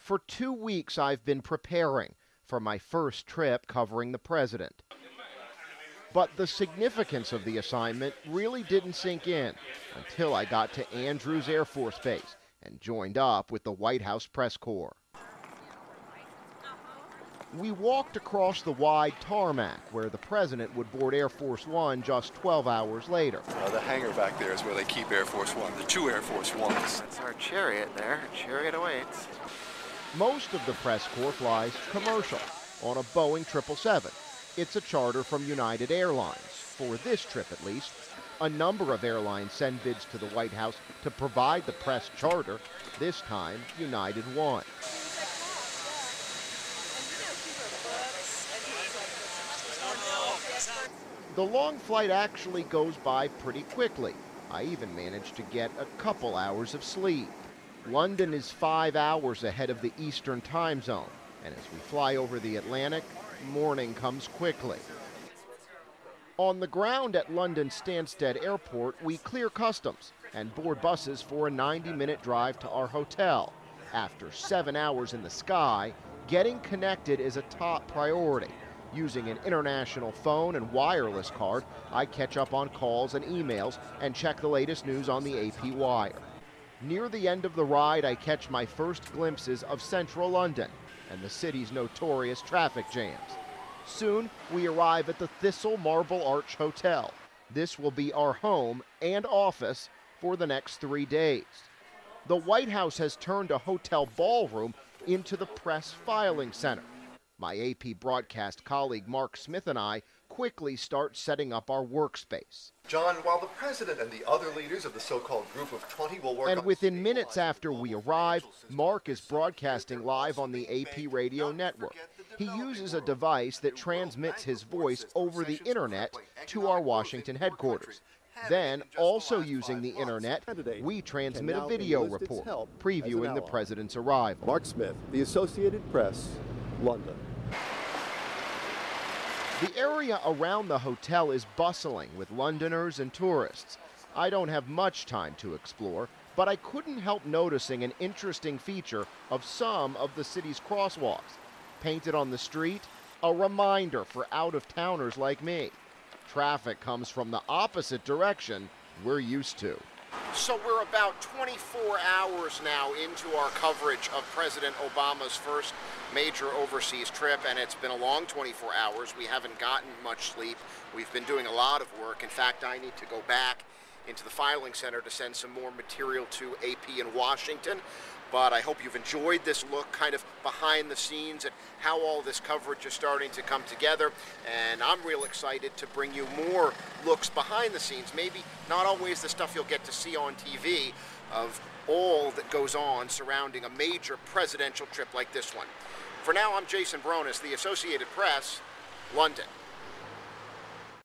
For 2 weeks, I've been preparing for my first trip covering the president. But the significance of the assignment really didn't sink in until I got to Andrews Air Force Base and joined up with the White House press corps. We walked across the wide tarmac where the president would board Air Force One just 12 hours later. The hangar back there is where they keep Air Force One, the two Air Force Ones. That's our Chariot there. Chariot awaits. Most of the press corps flies commercial on a Boeing 777. It's a charter from United Airlines. For this trip, at least, a number of airlines send bids to the White House to provide the press charter. This time, United won. The long flight actually goes by pretty quickly. I even managed to get a couple hours of sleep. London is 5 hours ahead of the Eastern time zone, and as we fly over the Atlantic, morning comes quickly. On the ground at London Stansted Airport, we clear customs and board buses for a 90-minute drive to our hotel. After 7 hours in the sky, getting connected is a top priority. Using an international phone and wireless card, I catch up on calls and emails and check the latest news on the AP Wire. Near the end of the ride, I catch my first glimpses of central London and the city's notorious traffic jams. Soon, we arrive at the Thistle Marble Arch Hotel. This will be our home and office for the next 3 days. The White House has turned a hotel ballroom into the press filing center. My AP broadcast colleague Mark Smith and I quickly start setting up our workspace. John, while the president and the other leaders of the so-called Group of 20 will work And within minutes after we arrive, Mark is broadcasting live on the AP radio network. He uses a device that transmits his voice over the internet to our Washington headquarters. Then, also using the internet, we transmit a video report previewing the president's arrival. Mark Smith, The Associated Press, London. The area around the hotel is bustling with Londoners and tourists. I don't have much time to explore, but I couldn't help noticing an interesting feature of some of the city's crosswalks. Painted on the street, a reminder for out-of-towners like me. Traffic comes from the opposite direction we're used to. So we're about 24 hours now into our coverage of President Obama's first major overseas trip, and it's been a long 24 hours. We haven't gotten much sleep. We've been doing a lot of work. In fact, I need to go back into the filing center to send some more material to AP in Washington. But I hope you've enjoyed this look kind of behind the scenes at how all this coverage is starting to come together. And I'm real excited to bring you more looks behind the scenes, maybe not always the stuff you'll get to see on TV, of all that goes on surrounding a major presidential trip like this one. For now, I'm Jason Bronis, The Associated Press, London.